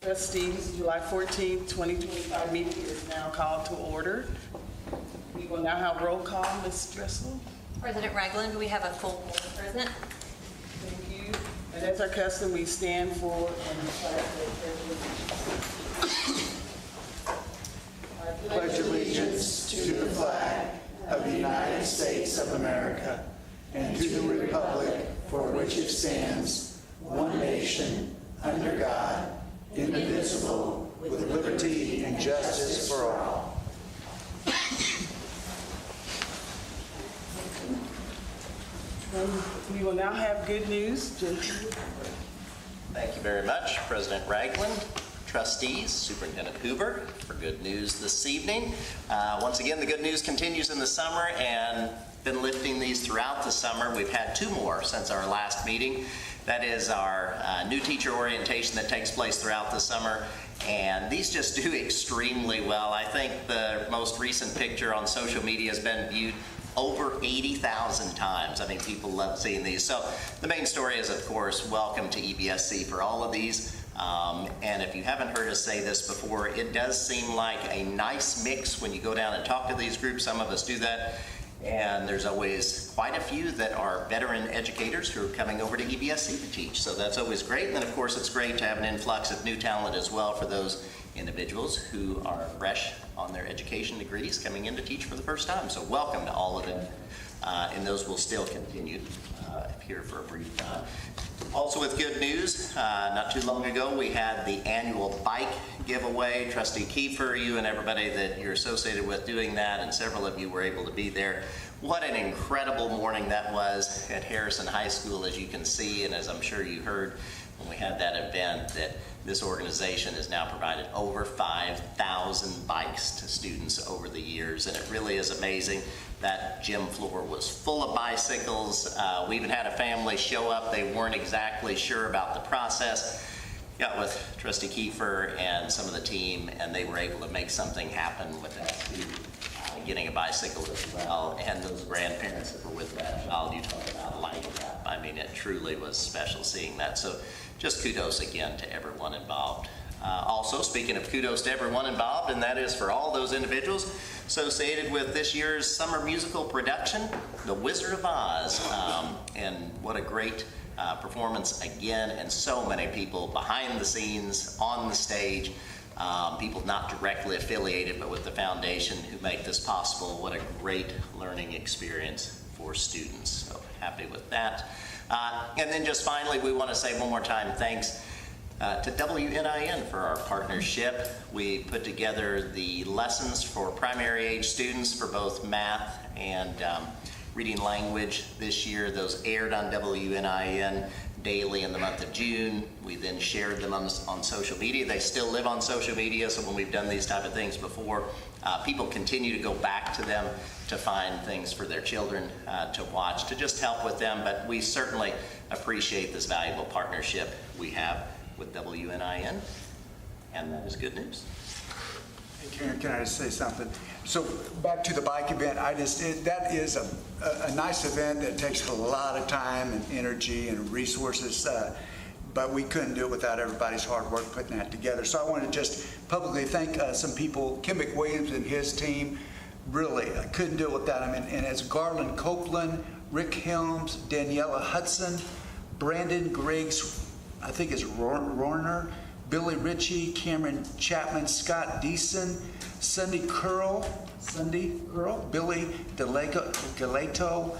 Trustees, July 14th, 2025 meeting is now called to order. We will now have roll call. Ms. Dressel. President Ragland, do we have a full board present? Thank you. And as our custom, we stand for and pledge allegiance to the flag of the United States of America and to the republic for which it stands, one nation, under God, indivisible, with liberty and justice for all. we will now have good news. Thank you very much, President Ragland, trustees, Superintendent Hoover, for good news this evening. Once again, the good news continues in the summer, and been lifting these throughout the summer. We've had two more since our last meeting. That is our new teacher orientation that takes place throughout the summer, and these just do extremely well. I think the most recent picture on social media has been viewed over 80,000 times. I mean, people love seeing these. So the main story is, of course, welcome to EVSC for all of these. And if you haven't heard us say this before, it does seem like a nice mix when you go down and talk to these groups. Some of us do that. And there's always quite a few that are veteran educators who are coming over to EVSC to teach. So that's always great. And then, of course, it's great to have an influx of new talent as well for those individuals who are fresh on their education degrees coming in to teach for the first time. So welcome to all of them. And those will still continue here for a brief time. Also with good news, not too long ago we had the annual bike giveaway. Trustee Kiefer, you and everybody that you're associated with doing that, and several of you were able to be there. What an incredible morning that was at Harrison High School, as you can see, and as I'm sure you heard when we had that event, that this organization has now provided over 5,000 bikes to students over the years, and it really is amazing. That gym floor was full of bicycles. We even had a family show up. They weren't exactly sure about the process. Got with Trustee Kiefer and some of the team, and they were able to make something happen with that student getting a bicycle as well, and those grandparents that were with that child. You talk about lighting up. I mean, it truly was special seeing that. So just kudos again to everyone involved. Also, speaking of kudos to everyone involved, and that is for all those individuals associated with this year's summer musical production, The Wizard of Oz. And what a great performance again, and so many people behind the scenes, on the stage, people not directly affiliated but with the foundation who make this possible. What a great learning experience for students. So happy with that. And then just finally, we want to say one more time thanks to WNIN for our partnership. We put together the lessons for primary age students for both math and reading language this year. Those aired on WNIN daily in the month of June. We then shared them on social media. They still live on social media, so when we've done these type of things before, people continue to go back to them to find things for their children to watch, to just help with them. But we certainly appreciate this valuable partnership we have with WNIN, and that is good news. Hey, Karen, can I just say something? So back to the bike event, that is a nice event that takes a lot of time and energy and resources, but we couldn't do it without everybody's hard work putting that together. So I want to just publicly thank some people, Kim McWilliams and his team. Really, I couldn't do it without him. And it's Garland Copeland, Rick Helms, Daniela Hudson, Brandon Griggs, I think it's Rorner, Billy Ritchie, Cameron Chapman, Scott Deason, Sunday Curl, Billy Galeto,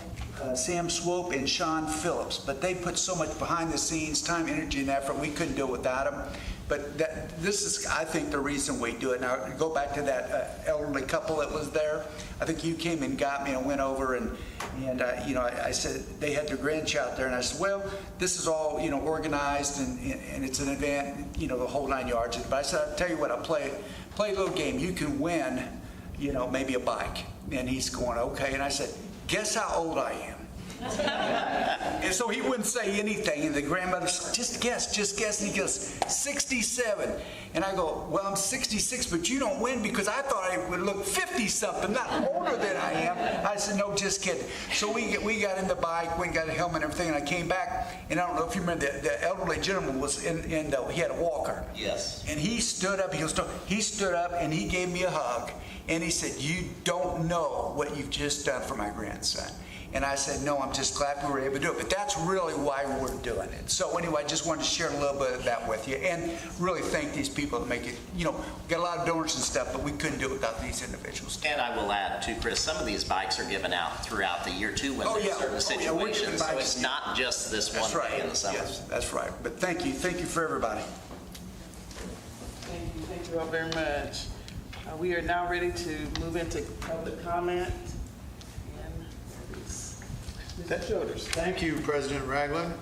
Sam Swope, and Sean Phillips. But they put so much behind the scenes, time, energy, and effort. We couldn't do it without them. But this is, I think, the reason we do it. Now, go back to that elderly couple that was there. I think you came and got me and went over and I said they had their grandchild there, and I said, well, this is all organized and it's an event, the whole 9 yards. But I said, I'll tell you what, I'll play a little game. You can win, maybe a bike. And he's going, okay. And I said, guess how old I am? And so he wouldn't say anything, and the grandmother said, just guess, and he goes, 67. And I go, well, I'm 66, but you don't win because I thought I would look 50-something, not older than I am. I said, no, just kidding. So we got in the bike, we got a helmet and everything, and I came back, and I don't know if you remember, the elderly gentleman was he had a walker. Yes. And he stood up, he stood up, and he gave me a hug, and he said, you don't know what you've just done for my grandson. And I said, no, I'm just glad we were able to do it. But that's really why we're doing it. So anyway, I just wanted to share a little bit of that with you and really thank these people that make it, we got a lot of donors and stuff, but we couldn't do it without these individuals. And I will add too, Chris, some of these bikes are given out throughout the year too when there's certain situations. So it's not just this one day in the summer. Yes, that's right. But thank you for everybody. Thank you all very much. We are now ready to move into public comment. Mr. Childers. Thank you, President Ragland.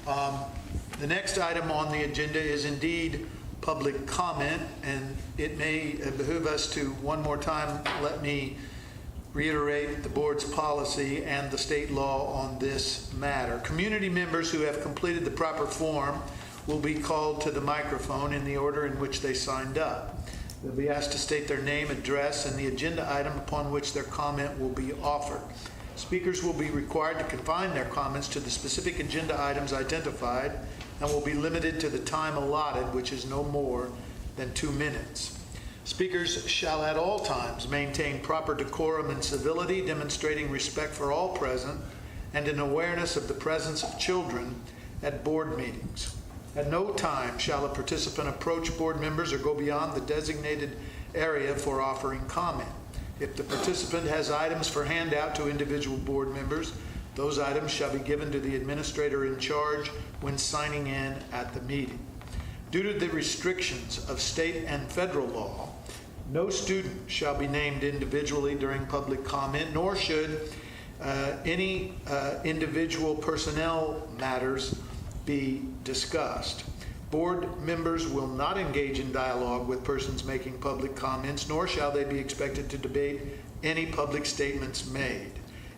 The next item on the agenda is indeed public comment, and it may behoove us to one more time let me reiterate the board's policy and the state law on this matter. Community members who have completed the proper form will be called to the microphone in the order in which they signed up. They'll be asked to state their name, address, and the agenda item upon which their comment will be offered. Speakers will be required to confine their comments to the specific agenda items identified and will be limited to the time allotted, which is no more than 2 minutes. Speakers shall at all times maintain proper decorum and civility, demonstrating respect for all present and an awareness of the presence of children at board meetings. At no time shall a participant approach board members or go beyond the designated area for offering comment. If the participant has items for handout to individual board members, those items shall be given to the administrator in charge when signing in at the meeting. Due to the restrictions of state and federal law, no student shall be named individually during public comment, nor should any individual personnel matters be discussed. Board members will not engage in dialogue with persons making public comments, nor shall they be expected to debate any public statements made.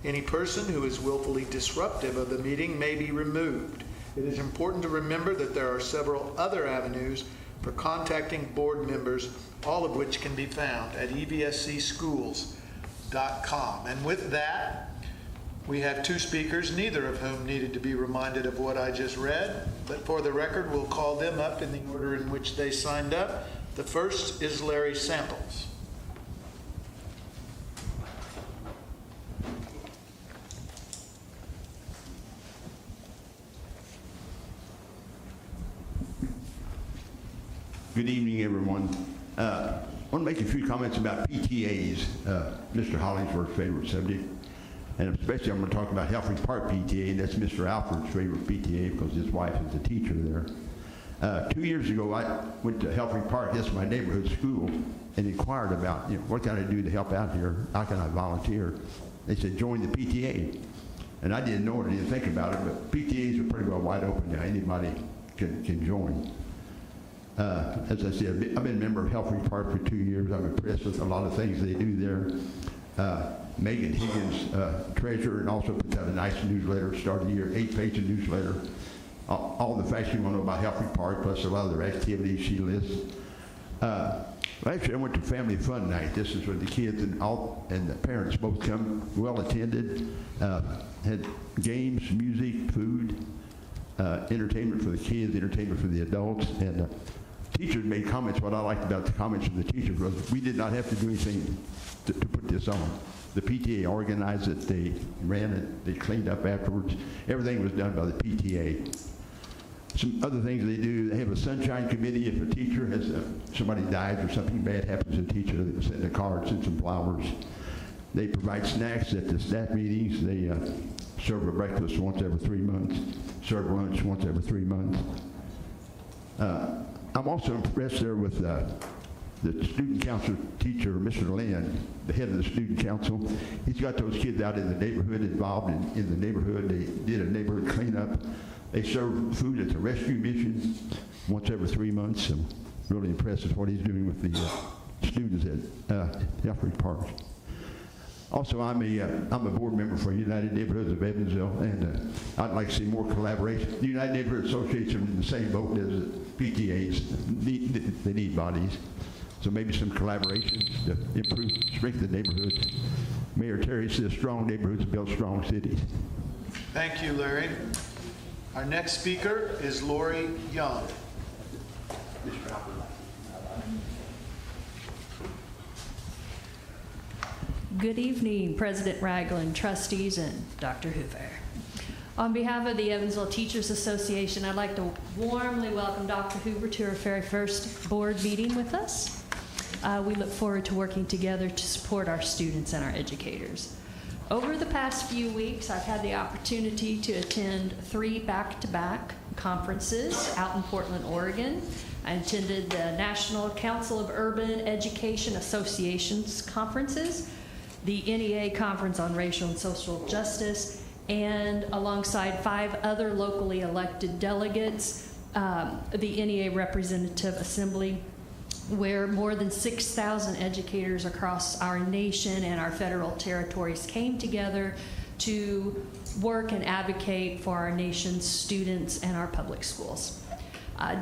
Any person who is willfully disruptive of the meeting may be removed. It is important to remember that there are several other avenues for contacting board members, all of which can be found at evscschools.com. And with that, we have 2 speakers, neither of whom needed to be reminded of what I just read, but for the record, we'll call them up in the order in which they signed up. The first is Larry Samples. Good evening, everyone. I want to make a few comments about PTAs, Mr. Hollingsworth's favorite subject. And especially I'm going to talk about Helfrich Park PTA, and that's Mr. Alfred's favorite PTA because his wife is a teacher there. 2 years ago, I went to Helfrich Park, that's my neighborhood school, and inquired about, what can I do to help out here? How can I volunteer? They said, join the PTA. And I didn't know it, I didn't think about it, but PTAs are pretty well wide open now. Anybody can join. As I said, I've been a member of Helfrich Park for 2 years. I'm impressed with a lot of things they do there. Megan Higgins, treasurer, and also puts out a nice newsletter, start of the year, 8-page newsletter. All the facts you want to know about Helfrich Park, plus a lot of their activities she lists. Actually, I went to Family Fun Night. This is where the kids and the parents both come, well attended, had games, music, food, entertainment for the kids, entertainment for the adults, and teachers made comments. What I liked about the comments from the teachers was we did not have to do anything to put this on. The PTA organized it, they ran it, they cleaned up afterwards. Everything was done by the PTA. Some other things they do, they have a sunshine committee. If a teacher has, somebody dies or something bad happens to a teacher, they send a card, send some flowers. They provide snacks at the staff meetings. They serve a breakfast once every 3 months, serve lunch once every 3 months. I'm also impressed there with the student council teacher, Mr. Lynn, the head of the student council. He's got those kids out in the neighborhood, involved in the neighborhood. They did a neighborhood cleanup. They serve food at the rescue mission once every 3 months. I'm really impressed with what he's doing with the students at Helfrich Park. Also, I'm a board member for United Neighborhoods of Evansville, and I'd like to see more collaboration. The United Neighborhood Association is in the same boat as PTAs. They need bodies. So maybe some collaboration to improve, strengthen neighborhoods. Mayor Terry says strong neighborhoods build strong cities. Thank you, Larry. Our next speaker is Lori Young. Good evening, President Ragland, trustees, and Dr. Hoover. On behalf of the Evansville Teachers Association, I'd like to warmly welcome Dr. Hoover to our very first board meeting with us. We look forward to working together to support our students and our educators. Over the past few weeks, I've had the opportunity to attend 3 back-to-back conferences out in Portland, Oregon. I attended the National Council of Urban Education Associations conferences, the NEA Conference on Racial and Social Justice, and alongside 5 other locally elected delegates, the NEA Representative Assembly, where more than 6,000 educators across our nation and our federal territories came together to work and advocate for our nation's students and our public schools.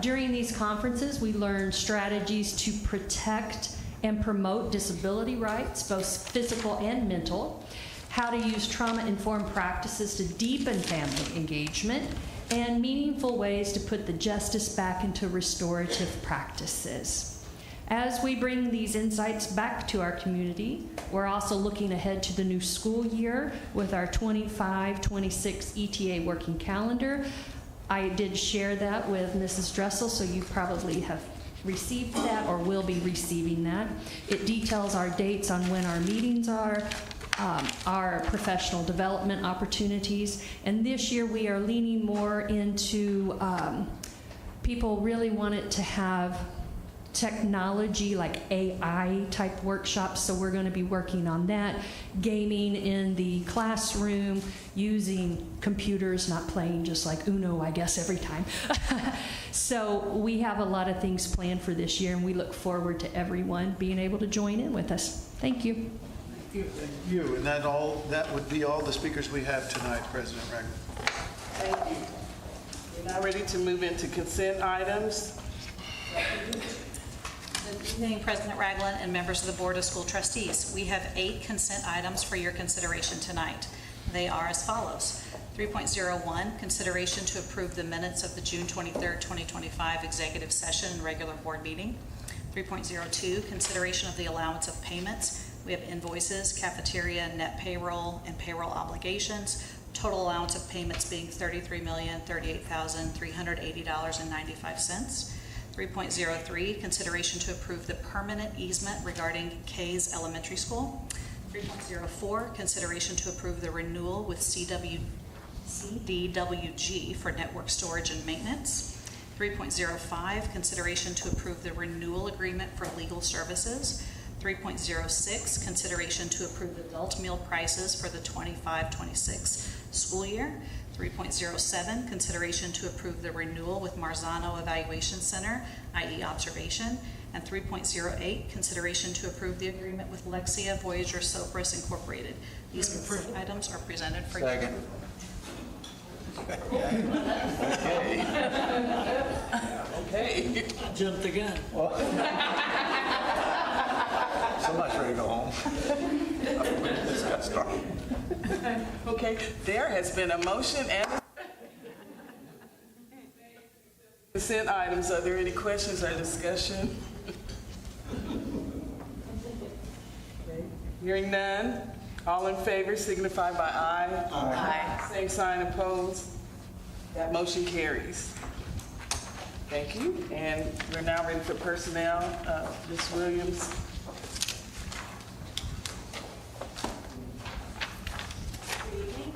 During these conferences, we learned strategies to protect and promote disability rights, both physical and mental, how to use trauma-informed practices to deepen family engagement, and meaningful ways to put the justice back into restorative practices. As we bring these insights back to our community, we're also looking ahead to the new school year with our 25-26 ETA working calendar. I did share that with Mrs. Dressel, so you probably have received that or will be receiving that. It details our dates on when our meetings are, our professional development opportunities, and this year we are leaning more into people really wanted to have technology like AI type workshops, so we're going to be working on that. Gaming in the classroom, using computers, not playing just like Uno, I guess, every time. So we have a lot of things planned for this year, and we look forward to everyone being able to join in with us. Thank you. Thank you. And that would be all the speakers we have tonight, President Ragland. Thank you. We're now ready to move into consent items. Good evening, President Ragland and members of the Board of School Trustees. We have 8 consent items for your consideration tonight. They are as follows. 3.01, consideration to approve the minutes of the June 23rd, 2025 executive session and regular board meeting. 3.02, consideration of the allowance of payments. We have invoices, cafeteria, net payroll, and payroll obligations. Total allowance of payments being $33,038,380.95. 3.03, consideration to approve the permanent easement regarding Kays Elementary School. 3.04, consideration to approve the renewal with CDWG for network storage and maintenance. 3.05, consideration to approve the renewal agreement for legal services. 3.06, consideration to approve adult meal prices for the 25-26 school year. 3.07, consideration to approve the renewal with Marzano Evaluation Center, i.e. observation. And 3.08, consideration to approve the agreement with Lexia Voyager Sopris Incorporated. These consent items are presented for you. Second. Okay. Jumped again. Somebody's ready to go home. This got started. Okay, there has been a motion and a consent items. Are there any questions or discussion? Okay. Hearing none, all in favor signify by aye. Aye. Same sign opposed. That motion carries. Thank you. And we're now ready for personnel. Ms. Williams.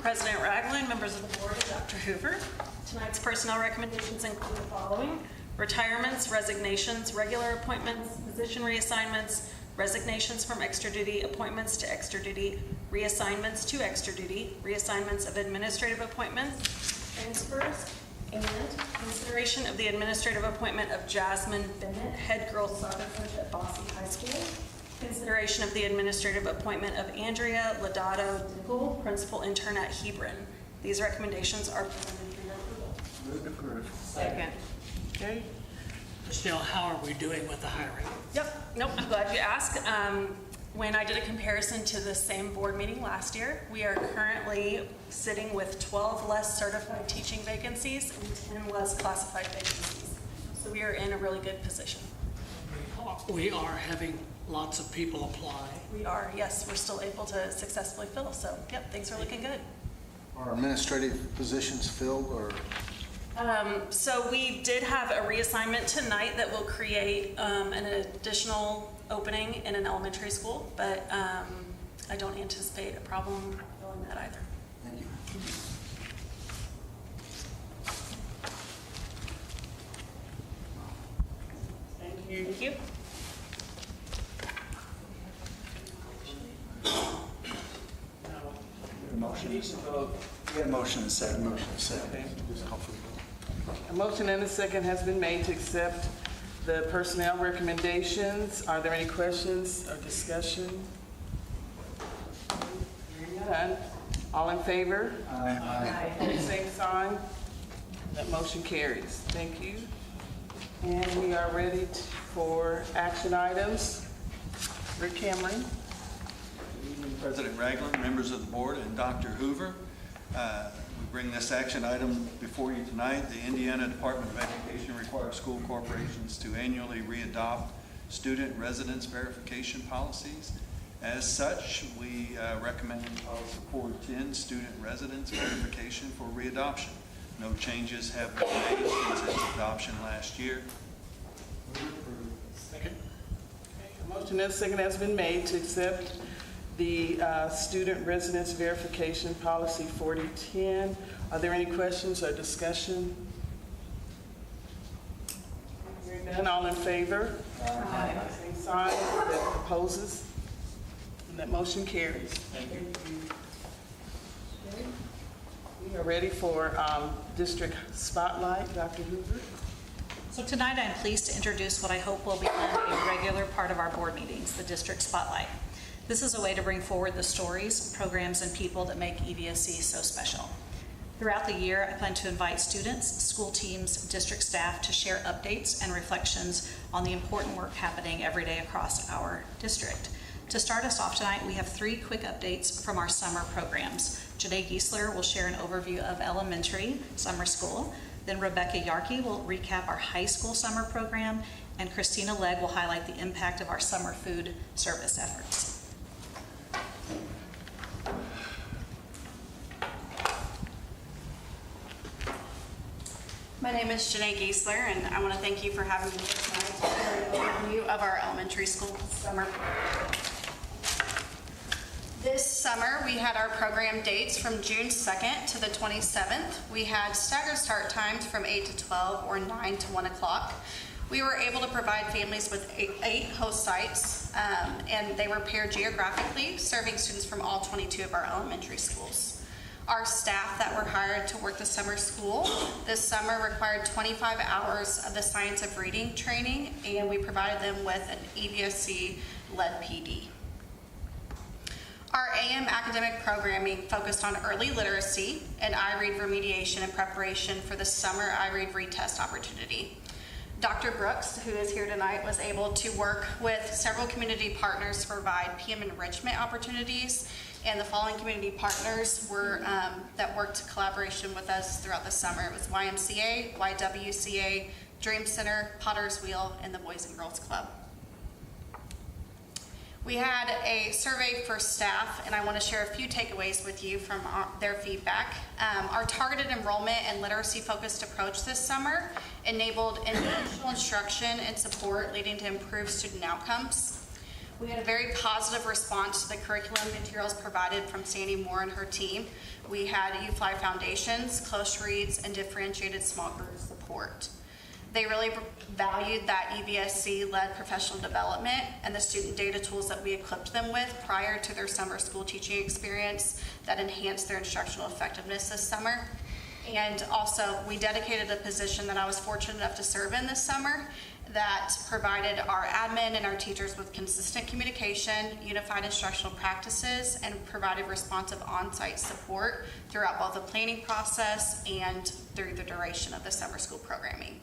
President Ragland, members of the board, and Dr. Hoover. Tonight's personnel recommendations include the following: retirements, resignations, regular appointments, position reassignments, resignations from extra duty, appointments to extra duty, reassignments to extra duty, reassignments of administrative appointments, transfers, and consideration of the administrative appointment of Jasmine Bennett, head girls soccer coach at Bosse High School. Consideration of the administrative appointment of Andrea Lodato, principal intern at Hebron. These recommendations are presented for your approval. Move to approve. Second. Okay. Michelle, how are we doing with the hiring? Yep, nope, I'm glad you asked. When I did a comparison to the same board meeting last year, we are currently sitting with 12 less certified teaching vacancies and 10 less classified vacancies. So we are in a really good position. We are having lots of people apply. We are, yes, we're still able to successfully fill. So, yep, things are looking good. Are administrative positions filled, or? So we did have a reassignment tonight that will create an additional opening in an elementary school, but I don't anticipate a problem filling that either. Thank you. Thank you. Thank you. Motion. We got a motion and a second. Motion second. Okay. Just call for the vote. A motion and a second has been made to accept the personnel recommendations. Are there any questions or discussion? Hearing none. All in favor? Aye. Opposed, same sign. That motion carries. Thank you. And we are ready for action items. Rick Cameron. Good evening, President Ragland, members of the board, and Dr. Hoover. We bring this action item before you tonight. The Indiana Department of Education requires school corporations to annually readopt student residence verification policies. As such, we recommend policy 410, student residence verification for readoption. No changes have been made since its adoption last year. Second. A motion and a second has been made to accept the student residence verification policy 4010. Are there any questions or discussion? Hearing none, all in favor? Aye. Same sign. That opposes? And that motion carries. Thank you. Okay. We are ready for district spotlight. Dr. Hoover. So tonight I'm pleased to introduce what I hope will become a regular part of our board meetings, the District Spotlight. This is a way to bring forward the stories, programs, and people that make EVSC so special. Throughout the year, I plan to invite students, school teams, district staff to share updates and reflections on the important work happening every day across our district. To start us off tonight, we have 3 quick updates from our summer programs. Janae Giesler will share an overview of elementary summer school. Then Rebecca Yarkey will recap our high school summer program, and Christina Legg will highlight the impact of our summer food service efforts. My name is Janae Giesler, and I want to thank you for having me here tonight to share an overview of our elementary school summer program. This summer, we had our program dates from June 2nd to the 27th. We had staggered start times from 8 to 12 or 9 to 1 o'clock. We were able to provide families with 8 host sites, and they were paired geographically, serving students from all 22 of our elementary schools. Our staff that were hired to work the summer school this summer required 25 hours of the science of reading training, and we provided them with an EVSC-led PD. Our AM academic programming focused on early literacy and iRead remediation in preparation for the summer iRead retest opportunity. Dr. Brooks, who is here tonight, was able to work with several community partners to provide PM enrichment opportunities, and the following community partners were that worked in collaboration with us throughout the summer. It was YMCA, YWCA, Dream Center, Potter's Wheel, and the Boys and Girls Club. We had a survey for staff, and I want to share a few takeaways with you from their feedback. Our targeted enrollment and literacy-focused approach this summer enabled intentional instruction and support, leading to improved student outcomes. We had a very positive response to the curriculum materials provided from Sandy Moore and her team. We had UFly Foundations, close reads, and differentiated small group support. They really valued that EVSC-led professional development and the student data tools that we equipped them with prior to their summer school teaching experience that enhanced their instructional effectiveness this summer. And also, we dedicated a position that I was fortunate enough to serve in this summer that provided our admin and our teachers with consistent communication, unified instructional practices, and provided responsive on-site support throughout both the planning process and through the duration of the summer school programming.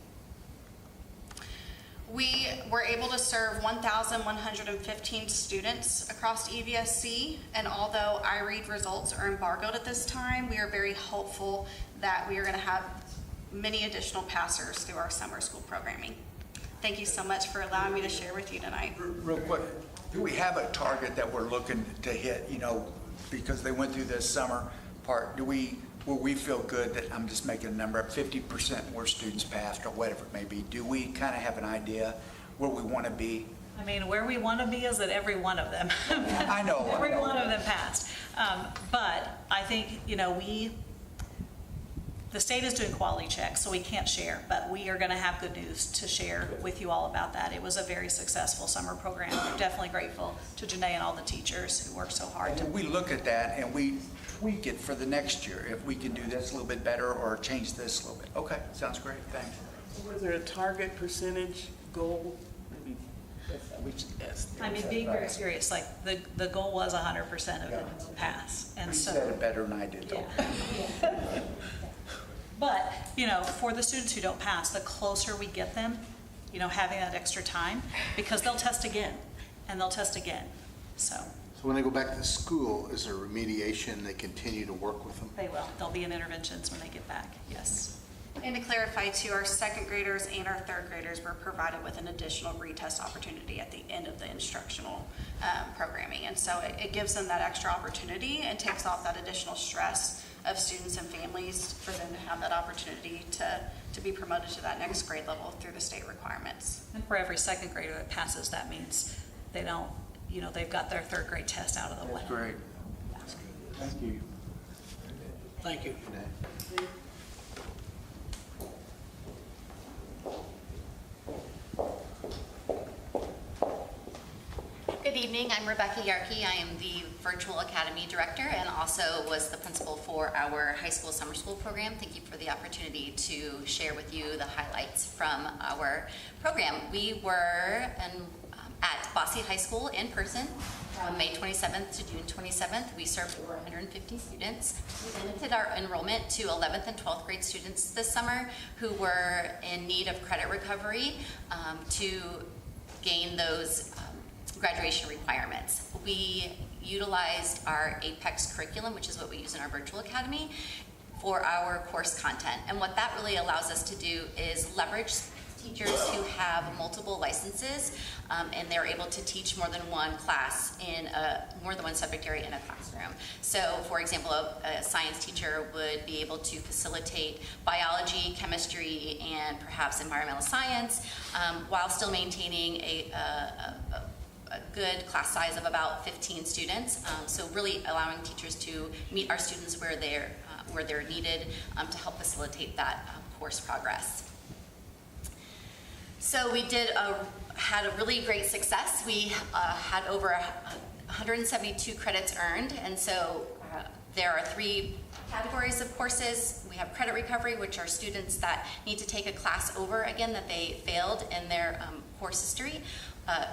We were able to serve 1,115 students across EVSC, and although iRead results are embargoed at this time, we are very hopeful that we are going to have many additional passers through our summer school programming. Thank you so much for allowing me to share with you tonight. Real quick, do we have a target that we're looking to hit, because they went through this summer part? Will we feel good that, I'm just making a number up, 50% more students passed or whatever it may be? Do we kind of have an idea where we want to be? I mean, where we want to be is that every one of them. I know. Every one of them passed. But I think, the state is doing quality checks, so we can't share, but we are going to have good news to share with you all about that. It was a very successful summer program. We're definitely grateful to Janae and all the teachers who worked so hard. And we look at that and we tweak it for the next year, if we can do this a little bit better or change this a little bit. Okay, sounds great, thanks. So was there a target percentage goal? Maybe we should ask. I mean, being very serious, like the goal was 100% of them to pass. And You so, said it better than I did, though. yeah. But, for the students who don't pass, the closer we get them, having that extra time, because they'll test again, and they'll test again, so. So when they go back to school, is there remediation? They continue to work with them? They will. There'll be an interventions when they get back, yes. And to clarify too, our second graders and our third graders were provided with an additional retest opportunity at the end of the instructional programming. And so it gives them that extra opportunity and takes off that additional stress of students and families for them to have that opportunity to be promoted to that next grade level through the state requirements. And for every second grader that passes, that means they don't, they've got their third grade test out of the way. That's great. Thank you. Thank you. Good evening, I'm Rebecca Yarkey. I am the Virtual Academy Director and also was the principal for our high school summer school program. Thank you for the opportunity to share with you the highlights from our program. We were at Bosse High School in person from May 27th to June 27th. We served over 150 students. We limited our enrollment to 11th and 12th grade students this summer who were in need of credit recovery to gain those graduation requirements. We utilized our APEX curriculum, which is what we use in our virtual academy, for our course content. And what that really allows us to do is leverage teachers who have multiple licenses and they're able to teach more than one class in more than one subject area in a classroom. So for example, a science teacher would be able to facilitate biology, chemistry, and perhaps environmental science while still maintaining a good class size of about 15 students. So really allowing teachers to meet our students where they're needed to help facilitate that course progress. So we had a really great success. We had over 172 credits earned, and so there are 3 categories of courses. We have credit recovery, which are students that need to take a class over again that they failed in their course history.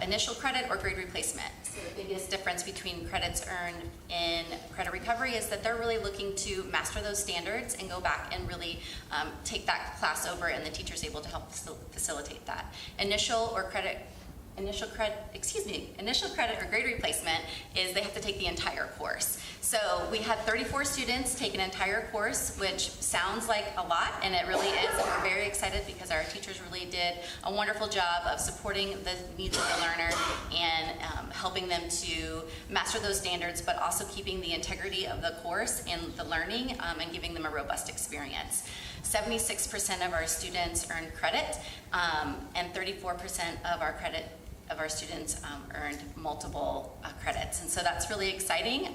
Initial credit or grade replacement. So the biggest difference between credits earned in credit recovery is that they're really looking to master those standards and go back and really take that class over, and the teacher's able to help facilitate that. Initial credit or grade replacement is they have to take the entire course. So we had 34 students take an entire course, which sounds like a lot, and it really is. And we're very excited because our teachers really did a wonderful job of supporting the needs of the learner and helping them to master those standards, but also keeping the integrity of the course and the learning and giving them a robust experience. 76% of our students earned credit, and 34% of our students earned multiple credits, and so that's really exciting.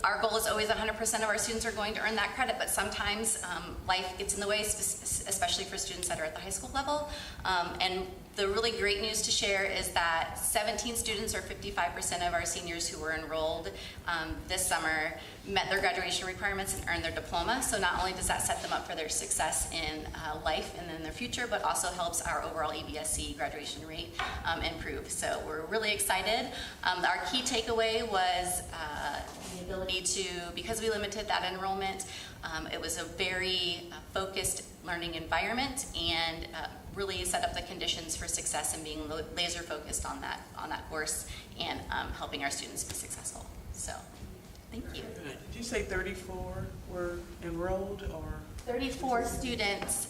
Our goal is always 100% of our students are going to earn that credit, but sometimes life gets in the way, especially for students that are at the high school level. And The really great news to share is that 17 students, or 55% of our seniors who were enrolled this summer, met their graduation requirements and earned their diploma. So not only does that set them up for their success in life and in their future, but also helps our overall EVSC graduation rate improve. So we're really excited. Our key takeaway was the ability to, because we limited that enrollment, it was a very focused learning environment and really set up the conditions for success and being laser focused on that course and helping our students be successful. So, thank you. Did you say 34 were enrolled, or? 34 students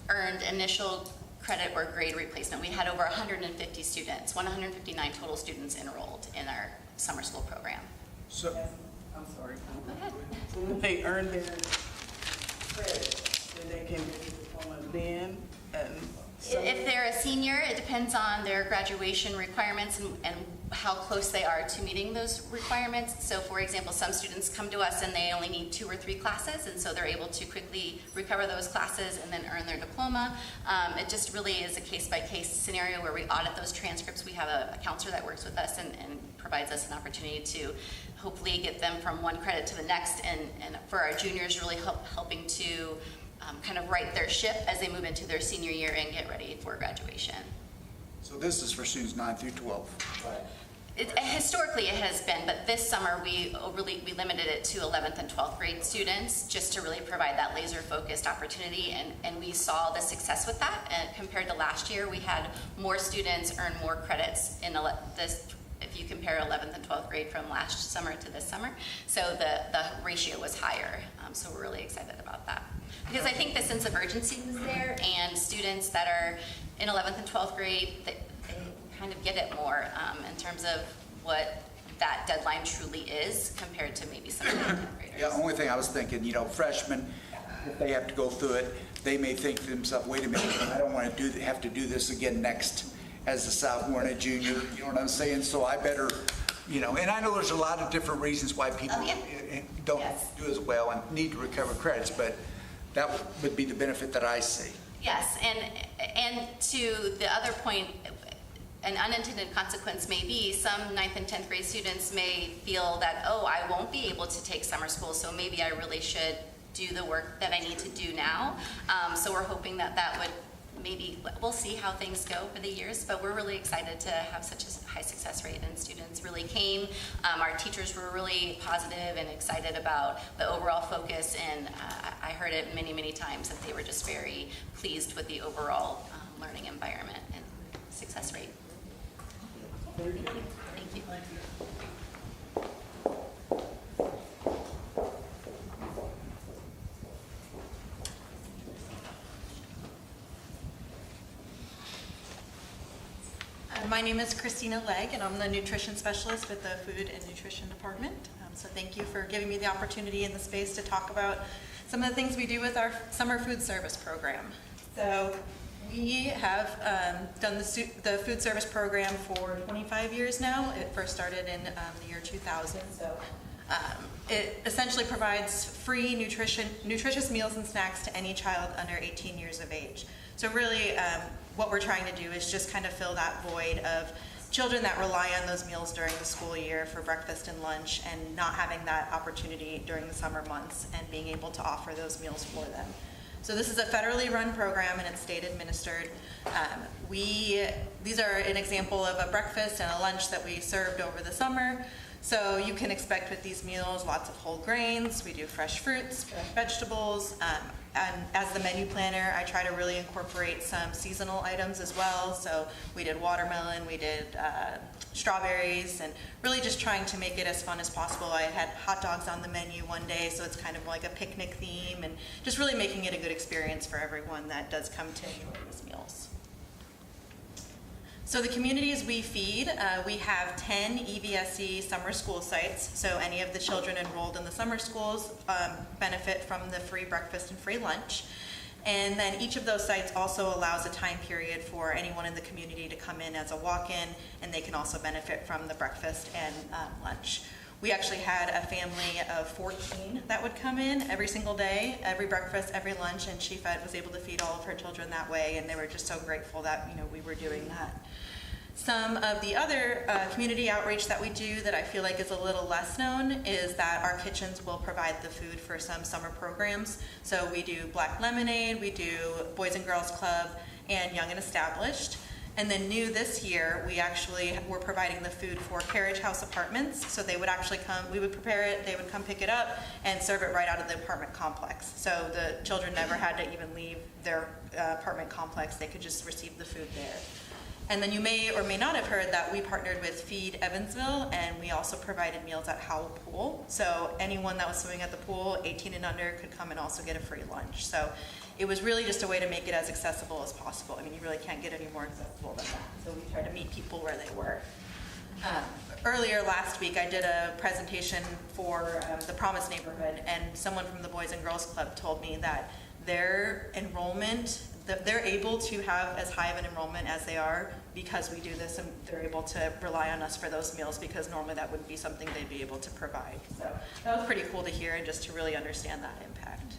earned initial credit or grade replacement. We had over 150 students, 159 total students enrolled in our summer school program. So, I'm sorry. Go ahead. So when they earn their credit, then they can get the diploma then? And so If they're a senior, it depends on their graduation requirements and how close they are to meeting those requirements. So for example, some students come to us and they only need 2 or 3 classes, and so they're able to quickly recover those classes and then earn their diploma. It just really is a case-by-case scenario where we audit those transcripts. We have a counselor that works with us and provides us an opportunity to hopefully get them from one credit to the next, and for our juniors, really helping to kind of right their ship as they move into their senior year and get ready for graduation. so this is for students 9 through 12. Historically it has been, but this summer we limited it to 11th and 12th grade students just to really provide that laser focused opportunity, and we saw the success with that. And compared to last year, we had more students earn more credits in this, if you compare 11th and 12th grade from last summer to this summer. So the ratio was higher, so we're really excited about that. Because I think the sense of urgency was there, and students that are in 11th and 12th grade, they kind of get it more in terms of what that deadline truly is compared to maybe some of the 10th graders. Yeah, only thing I was thinking, freshmen, if they have to go through it, they may think to themselves, wait a minute, I don't want to have to do this again next as a sophomore and a junior, you know what I'm saying? So I better, and I know there's a lot of different reasons why people don't do as well and need to recover credits, but that would be the benefit that I see. Yes, and to the other point, an unintended consequence may be some 9th and 10th grade students may feel that, oh, I won't be able to take summer school, so maybe I really should do the work that I need to do now. So we're hoping that would we'll see how things go for the years, but we're really excited to have such a high success rate, and students really came. Our teachers were really positive and excited about the overall focus, and I heard it many, many times that they were just very pleased with the overall learning environment and success rate. Thank you. My name is Christina Legg, and I'm the nutrition specialist with the Food and Nutrition Department. So thank you for giving me the opportunity in the space to talk about some of the things we do with our summer food service program. So we have done the food service program for 25 years now. It first started in the year 2000. So it essentially provides free nutritious meals and snacks to any child under 18 years of age. So really, what we're trying to do is just kind of fill that void of children that rely on those meals during the school year for breakfast and lunch, and not having that opportunity during the summer months and being able to offer those meals for them. So this is a federally run program, and it's state administered. These are an example of a breakfast and a lunch that we served over the summer. So you can expect with these meals lots of whole grains. We do fresh fruits, fresh vegetables. And as the menu planner, I try to really incorporate some seasonal items as well. So we did watermelon, we did strawberries, and really just trying to make it as fun as possible. I had hot dogs on the menu one day, so it's kind of like a picnic theme, and just really making it a good experience for everyone that does come to enjoy these meals. So the communities we feed, we have 10 EVSC summer school sites. So any of the children enrolled in the summer schools benefit from the free breakfast and free lunch. And then each of those sites also allows a time period for anyone in the community to come in as a walk-in, and they can also benefit from the breakfast and lunch. We actually had a family of 14 that would come in every single day, every breakfast, every lunch, and Chief Ed was able to feed all of her children that way, and they were just so grateful that, we were doing that. Some of the other community outreach that we do that I feel like is a little less known is that our kitchens will provide the food for some summer programs. So we do Black Lemonade, we do Boys and Girls Club, and Young and Established. And then new this year, we actually were providing the food for Carriage House Apartments. So they would actually come, we would prepare it, they would come pick it up and serve it right out of the apartment complex. So the children never had to even leave their apartment complex, they could just receive the food there. And then you may or may not have heard that we partnered with Feed Evansville, and we also provided meals at Howell Pool. So anyone that was swimming at the pool, 18 and under, could come and also get a free lunch. So it was really just a way to make it as accessible as possible. I mean, you really can't get any more accessible than that. So we tried to meet people where they were. Earlier last week, I did a presentation for the Promise neighborhood, and someone from the Boys and Girls Club told me that their enrollment, that they're able to have as high of an enrollment as they are because we do this, and they're able to rely on us for those meals because normally that wouldn't be something they'd be able to provide. So that was pretty cool to hear and just to really understand that impact.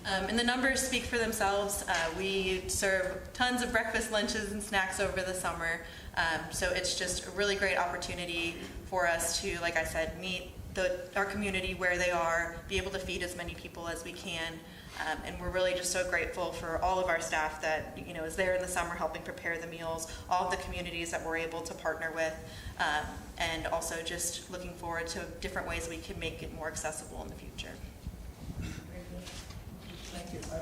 And the numbers speak for themselves. We serve tons of breakfast, lunches, and snacks over the summer. So it's just a really great opportunity for us to, like I said, meet our community where they are, be able to feed as many people as we can. And we're really just so grateful for all of our staff that is there in the summer helping prepare the meals, all of the communities that we're able to partner with, and also just looking forward to different ways we can make it more accessible in the future.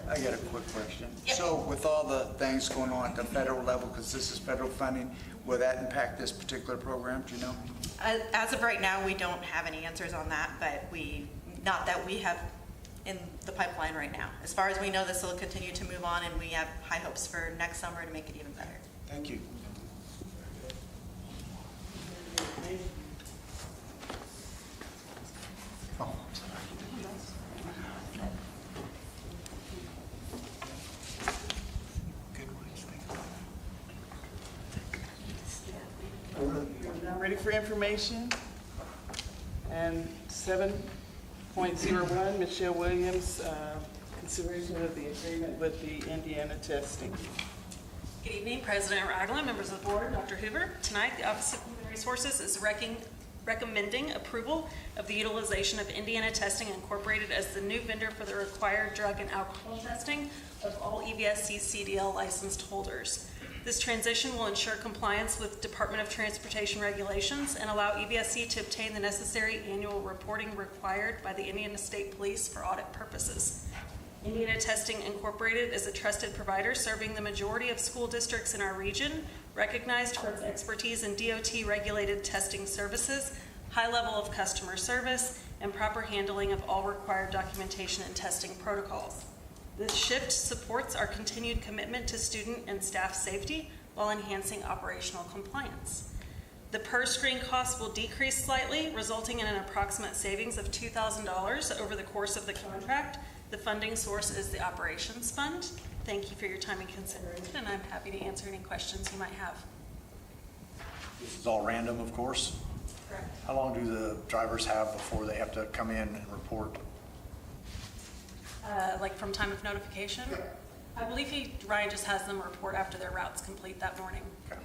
I got a quick question. Yep. So with all the things going on at the federal level, because this is federal funding, will that impact this particular program, do you know? As of right now, we don't have any answers on that, but not that we have in the pipeline right now. As far as we know, this will continue to move on, and we have high hopes for next summer to make it even better. Thank you. Oh, Now ready for information? And 7.01, Michelle Williams, consideration of the agreement with the Indiana testing. Good evening, President Ragland, members of the board, Dr. Hoover. Tonight, the Office of Human Resources is recommending approval of the utilization of Indiana Testing Incorporated as the new vendor for the required drug and alcohol testing of all EVSC CDL licensed holders. This transition will ensure compliance with Department of Transportation regulations and allow EVSC to obtain the necessary annual reporting required by the Indiana State Police for audit purposes. Indiana Testing Incorporated is a trusted provider serving the majority of school districts in our region, recognized for its expertise in DOT-regulated testing services, high level of customer service, and proper handling of all required documentation and testing protocols. This shift supports our continued commitment to student and staff safety while enhancing operational compliance. The per-screen cost will decrease slightly, resulting in an approximate savings of $2,000 over the course of the contract. The funding source is the Operations Fund. Thank you for your time and consideration, and I'm happy to answer any questions you might have. This is all random, of course. Correct. How long do the drivers have before they have to come in and report? Like from time of notification? I believe Ryan just has them report after their route's complete that morning. Okay.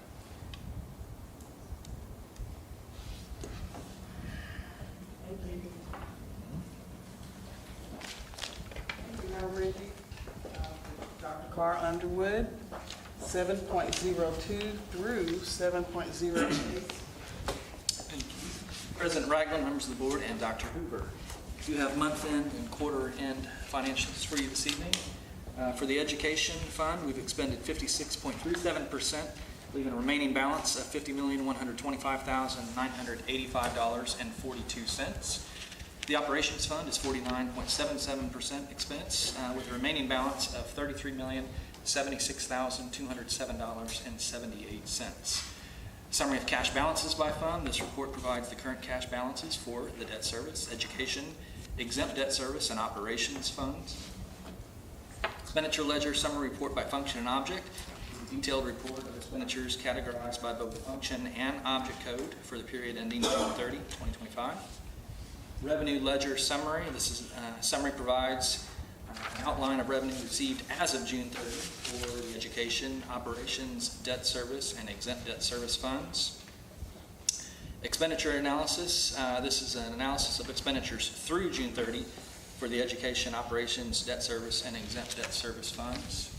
Now ready, Dr. Carr Underwood, 7.02 through 7.08. President Ragland, members of the board, and Dr. Hoover. You have month-end and quarter-end financials for you this evening. For the education fund, we've expended 56.37%, leaving a remaining balance of $50,125,985.42. The operations fund is 49.77% expense, with a remaining balance of $33,076,207.78. Summary of cash balances by fund. This report provides the current cash balances for the debt service, education, exempt debt service, and operations funds. Expenditure ledger summary report by function and object. detailed report of expenditures categorized by both function and object code for the period ending June 30, 2025. Revenue ledger summary. This is summary provides an outline of revenue received as of June 30 for the education, operations, debt service, and exempt debt service funds. Expenditure analysis. This is an analysis of expenditures through June 30 for the education, operations, debt service, and exempt debt service funds.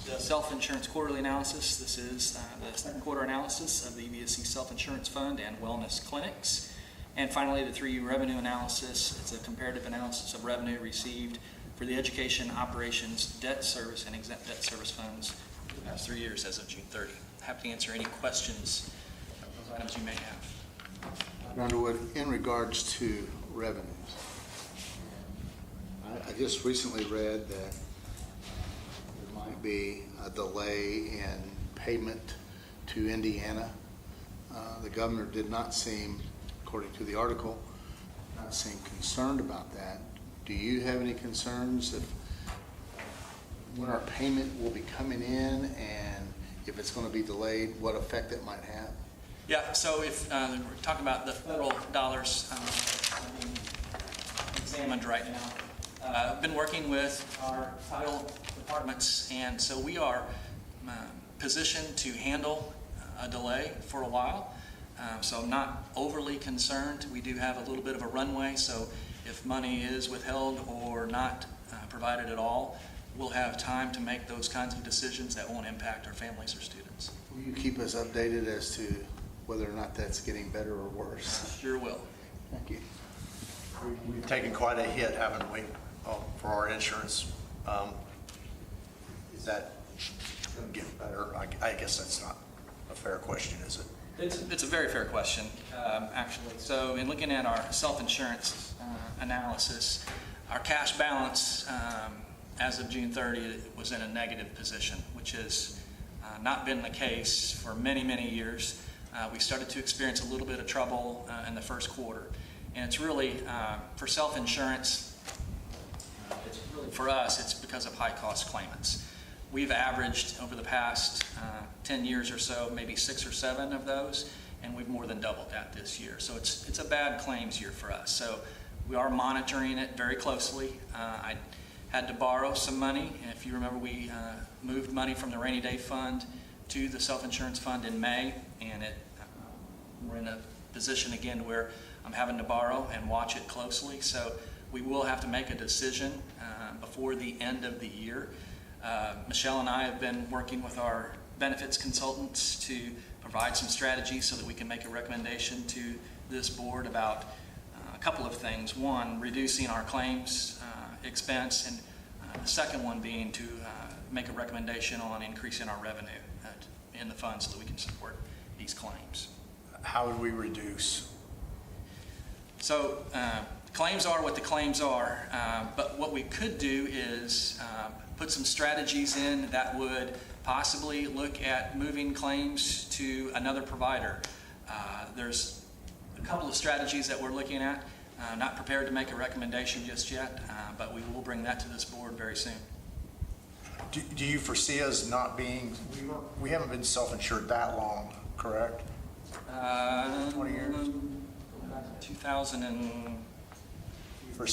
The self-insurance quarterly analysis. This is the second quarter analysis of the EVSC self-insurance fund and wellness clinics. And finally, the 3U revenue analysis. It's a comparative analysis of revenue received for the education, operations, debt service, and exempt debt service funds for the past 3 years as of June 30. Happy to answer any questions of those items you may have. Underwood, in regards to revenues, I just recently read that there might be a delay in payment to Indiana. The governor did not seem, according to the article, not seem concerned about that. Do you have any concerns if when our payment will be coming in, and if it's going to be delayed, what effect it might have? Yeah, so if we're talking about the federal dollars being examined right now, I've been working with our title departments, and so we are positioned to handle a delay for a while. So I'm not overly concerned. We do have a little bit of a runway, so if money is withheld or not provided at all, we'll have time to make those kinds of decisions that won't impact our families or students. Will you keep us updated as to whether or not that's getting better or worse? Sure will. Thank you. We've taken quite a hit, haven't we, for our insurance? Is that going to get better? I guess that's not a fair question, is it? It's a very fair question, actually. So in looking at our self-insurance analysis, our cash balance as of June 30 was in a negative position, which has not been the case for many, many years. We started to experience a little bit of trouble in the first quarter. And it's really, for self-insurance, it's really, for us, it's because of high-cost claimants. We've averaged over the past 10 years or so, maybe 6 or 7 of those, and we've more than doubled that this year. So it's a bad claims year for us. So we are monitoring it very closely. I had to borrow some money. And if you remember, we moved money from the rainy day fund to the self-insurance fund in May, and we're in a position again where I'm having to borrow and watch it closely. So we will have to make a decision before the end of the year. Michelle and I have been working with our benefits consultants to provide some strategies so that we can make a recommendation to this board about a couple of things. One, reducing our claims expense, and the second one being to make a recommendation on increasing our revenue in the fund so that we can support these claims. How would we reduce? So claims are what the claims are, but what we could do is put some strategies in that would possibly look at moving claims to another provider. There's a couple of strategies that we're looking at. Not prepared to make a recommendation just yet, but we will bring that to this board very soon. Do you foresee us not being, we haven't been self-insured that long, correct? 20 years? 2000 and... Do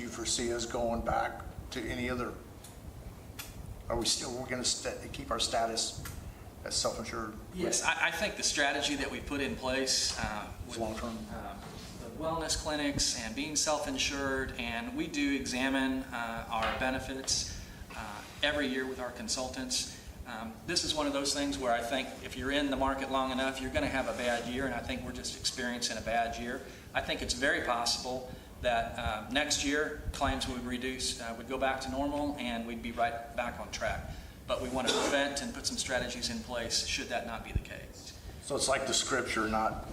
you foresee us going back to any other, we're going to keep our status as self-insured? Yes, I think the strategy that we put in place with long-term, the wellness clinics and being self-insured, and we do examine our benefits every year with our consultants. This is one of those things where I think if you're in the market long enough, you're going to have a bad year, and I think we're just experiencing a bad year. I think it's very possible that next year claims would reduce, would go back to normal, and we'd be right back on track. But we want to prevent and put some strategies in place should that not be the case. So it's like the scripture, not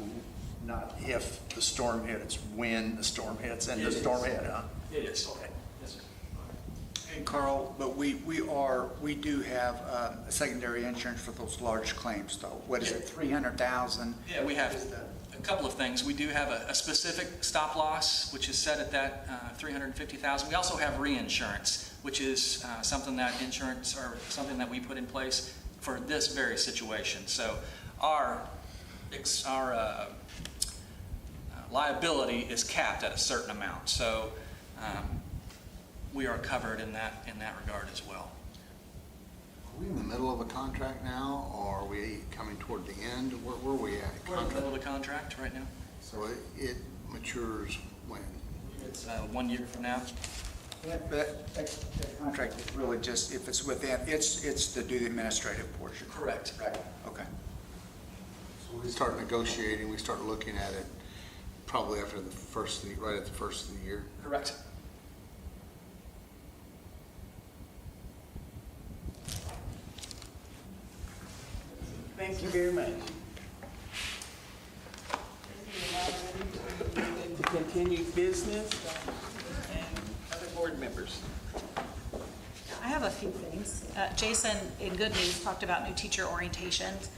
if the storm hit, it's when the storm hits, and the storm hit, huh? It is. Okay. Yes, sir. And Carl, but we do have a secondary insurance for those large claims, though. What is it, 300,000? Yeah, we have a couple of things. We do have a specific stop loss, which is set at that 350,000. We also have reinsurance which is something that insurance or something that we put in place for this very situation. So our liability is capped at a certain amount. So we are covered in that regard as well. Are we in the middle of a contract now, or are we coming toward the end? Where are we at? We're in the middle of the contract right now. So it matures when? It's 1 year from now. That contract is really just, if it's within, it's to do the administrative portion. Correct. Right. Okay. So we start negotiating, we start looking at it probably after the first of the, right at the first of the year. Correct. Thank you very much. To continue business and other board members. I have a few things. Jason, in good news, talked about new teacher orientations.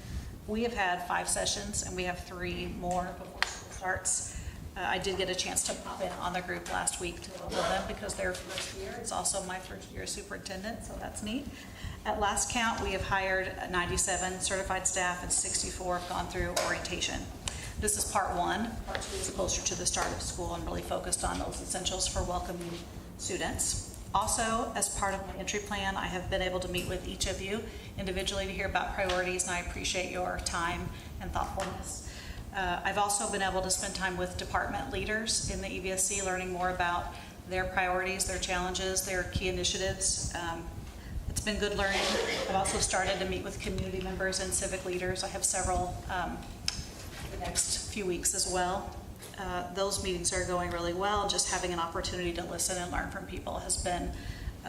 We have had 5 sessions and we have 3 more before school starts. I did get a chance to pop in on the group last week to welcome them because they're first year. It's also my first year as superintendent, so that's neat. At last count, we have hired 97 certified staff and 64 have gone through orientation. This is part 1. Part 2 is closer to the start of school and really focused on those essentials for welcoming students. Also, as part of my entry plan, I have been able to meet with each of you individually to hear about priorities, and I appreciate your time and thoughtfulness. I've also been able to spend time with department leaders in the EVSC, learning more about their priorities, their challenges, their key initiatives. It's been good learning. I've also started to meet with community members and civic leaders. I have several the next few weeks as well. Those meetings are going really well. Just having an opportunity to listen and learn from people has been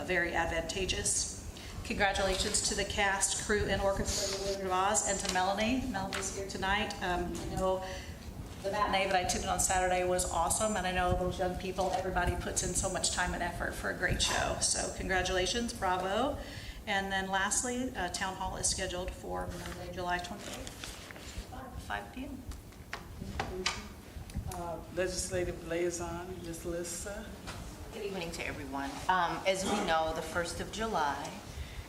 very advantageous. Congratulations to the cast, crew, and orchestra of The Wizard of Oz, and to Melanie. Melanie's here tonight. I know the matinee that I attended on Saturday was awesome, and I know those young people, everybody puts in so much time and effort for a great show. So congratulations, bravo. And then lastly, Town Hall is scheduled for Monday, July 28th, 5 p.m. Legislative liaison, Ms. Lissa. Good evening to everyone. As we know, the 1st of July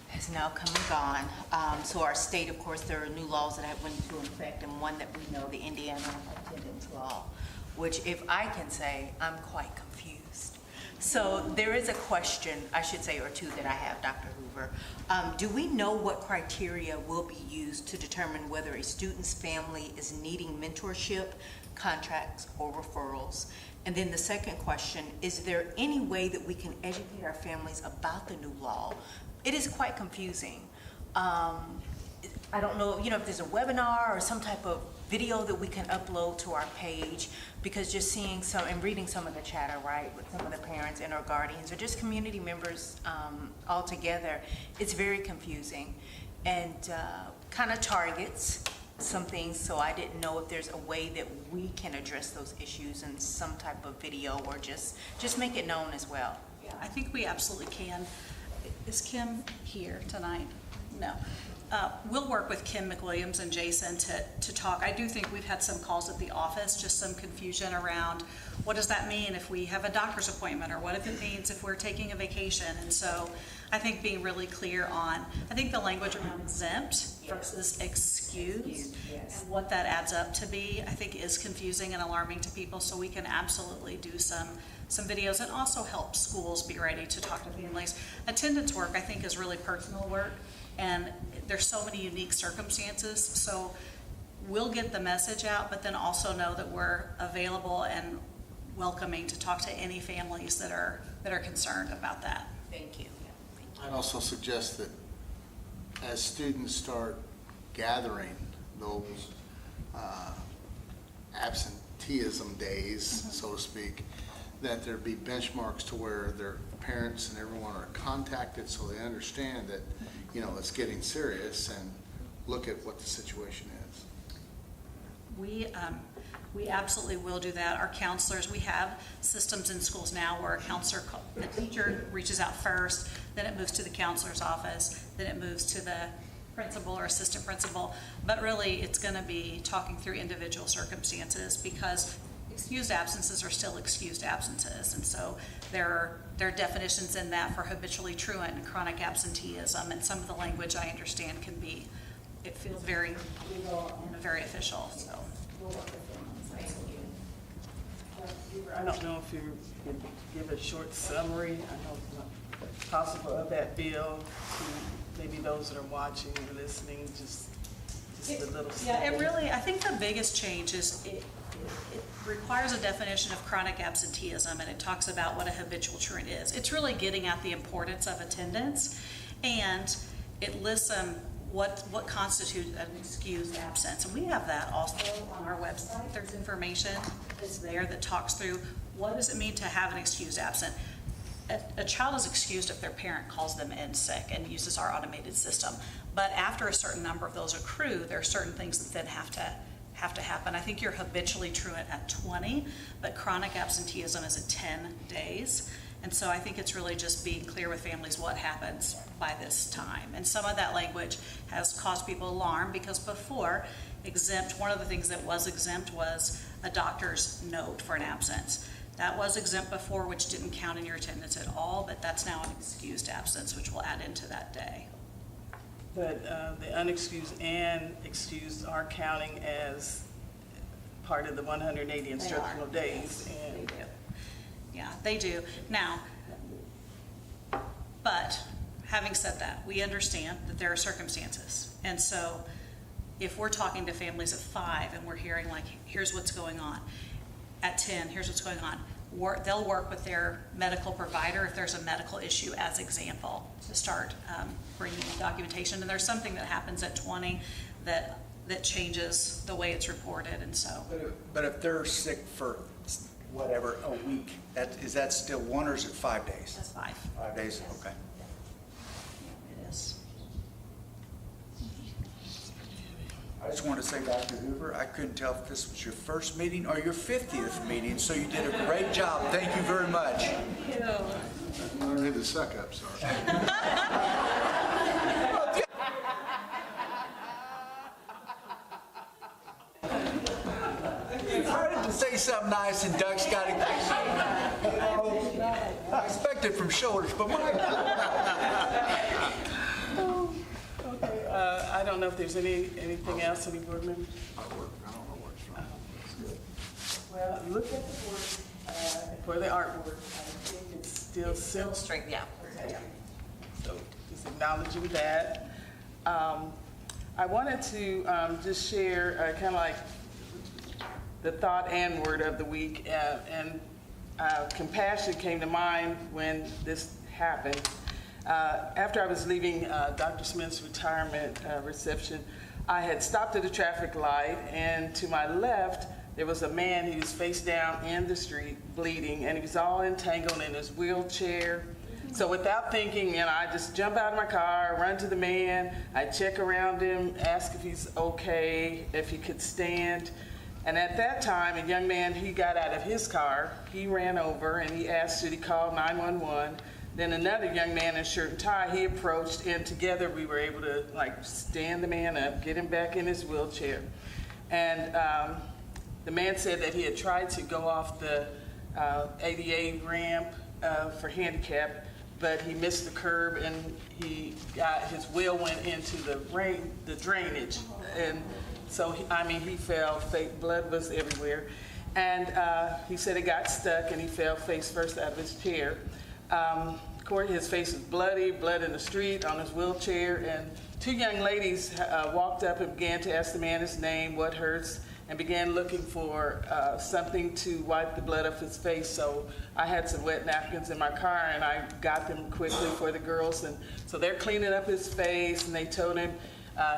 has now come and gone. So our state, of course, there are new laws that have went into effect, and one that we know, the Indiana attendance law, which, if I can say, I'm quite confused. So there is a question, I should say, or two that I have, Dr. Hoover. Do we know what criteria will be used to determine whether a student's family is needing mentorship, contracts, or referrals? And then the second question, is there any way that we can educate our families about the new law? It is quite confusing. I don't know, if there's a webinar or some type of video that we can upload to our page, because just seeing some and reading some of the chatter, right, with some of the parents and or guardians or just community members all together, it's very confusing and kind of targets some things. So I didn't know if there's a way that we can address those issues in some type of video or just make it known as well. Yeah, I think we absolutely can. Is Kim here tonight? No. We'll work with Kim McWilliams and Jason to talk. I do think we've had some calls at the office, just some confusion around what does that mean if we have a doctor's appointment, or what if it means if we're taking a vacation. And so I think being really clear on, I think the language around exempt versus excused, and what that adds up to be, I think is confusing and alarming to people. So we can absolutely do some videos and also help schools be ready to talk to families. Attendance work, I think, is really personal work, and there's so many unique circumstances. So we'll get the message out, but then also know that we're available and welcoming to talk to any families that are concerned about that. Thank you. I'd also suggest that as students start gathering those absenteeism days, so to speak, that there be benchmarks to where their parents and everyone are contacted, so they understand that, it's getting serious, and look at what the situation is. We absolutely will do that. Our counselors, we have systems in schools now where the teacher reaches out first, then it moves to the counselor's office, then it moves to the principal or assistant principal. But really, it's going to be talking through individual circumstances, because excused absences are still excused absences. And so there are definitions in that for habitually truant and chronic absenteeism. And some of the language I understand can be, it feels very legal and very official, so we'll work with them on this. I don't know if you could give a short summary, I know it's not possible, of that bill to maybe those that are watching or listening, just a little. Yeah, it really, I think the biggest change is it requires a definition of chronic absenteeism, and it talks about what a habitual truant is. It's really getting at the importance of attendance, and it lists what constitutes an excused absence. And we have that also on our website. There's information that's there that talks through what does it mean to have an excused absent. A child is excused if their parent calls them in sick and uses our automated system. But after a certain number of those accrue, there are certain things that then have to happen. I think you're habitually truant at 20, but chronic absenteeism is at 10 days. And so I think it's really just being clear with families what happens by this time. And some of that language has caused people alarm because before, one of the things that was exempt was a doctor's note for an absence. That was exempt before, which didn't count in your attendance at all, but that's now an excused absence, which will add into that day. But the unexcused and excused are counting as part of the 180 instructional days. And they do. Yeah, they do. Now, but having said that, we understand that there are circumstances. And so if we're talking to families at 5 and we're hearing like, here's what's going on, at 10, here's what's going on, they'll work with their medical provider if there's a medical issue as example to start bringing documentation. And there's something that happens at 20 that changes the way it's reported, and so. But if they're sick for whatever, a week, is that still 1 or is it 5 days? That's 5. 5 days, okay. It is. I just want to say, Dr. Hoover, I couldn't tell if this was your first meeting or your 50th meeting, so you did a great job. Thank you very much. I don't need the suck up, sorry. It's hard to say something nice and Doug's got to, I expect it from shoulders, but my Okay, I don't know if there's anything else, any board members? I don't know what's wrong. Well, look at the board for the artwork. I think it's still simple. Straight, yeah. Okay. So just acknowledging that. I wanted to just share kind of like the thought and word of the week, and compassion came to mind when this happened. After I was leaving Dr. Smith's retirement reception, I had stopped at a traffic light, and to my left, there was a man. He was face down in the street, bleeding, and he was all entangled in his wheelchair. So without thinking, I just jump out of my car, run to the man, I check around him, ask if he's okay, if he could stand. And at that time, a young man, he got out of his car, he ran over, and he asked, should he call 911? Then another young man in shirt and tie, he approached, and together we were able to stand the man up, get him back in his wheelchair. And the man said that he had tried to go off the ADA ramp for handicap, but he missed the curb, and his wheel went into the drainage. And so, he fell, blood was everywhere. And he said it got stuck, and he fell face first out of his chair. Of course, his face was bloody, blood in the street, on his wheelchair, and 2 young ladies walked up and began to ask the man his name, what hurts, and began looking for something to wipe the blood off his face. So I had some wet napkins in my car, and I got them quickly for the girls. And so they're cleaning up his face, and they told him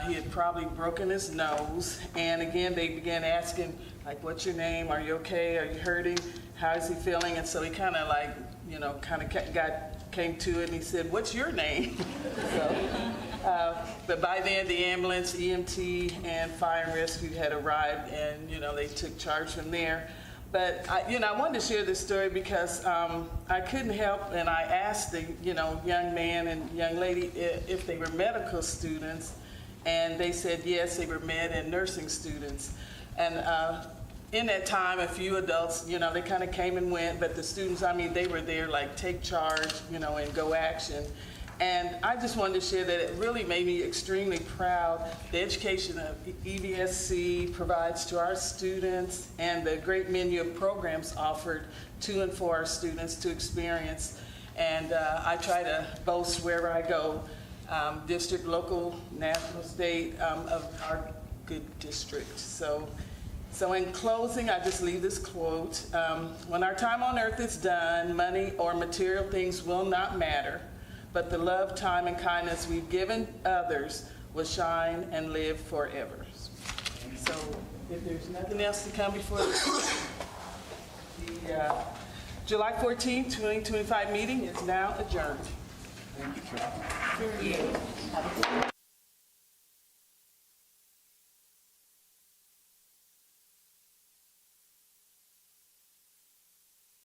he had probably broken his nose. And again, they began asking, what's your name? Are you okay? Are you hurting? How is he feeling? And so he kind of came to it, and he said, what's your name? But by then, the ambulance, EMT, and fire and rescue had arrived, and, they took charge from there. But, I wanted to share this story because I couldn't help, and I asked the, young man and young lady if they were medical students, and they said, yes, they were med and nursing students. And in that time, a few adults, they kind of came and went, but the students, they were there like take charge, and go action. And I just wanted to share that it really made me extremely proud, the education that EVSC provides to our students and the great menu of programs offered to and for our students to experience. And I try to boast wherever I go, district, local, national, state, of our good district. So in closing, I just leave this quote. When our time on earth is done, money or material things will not matter, but the love, time, and kindness we've given others will shine and live forever. So if there's nothing else to come before the July 14, 2025 meeting is now adjourned. Thank you.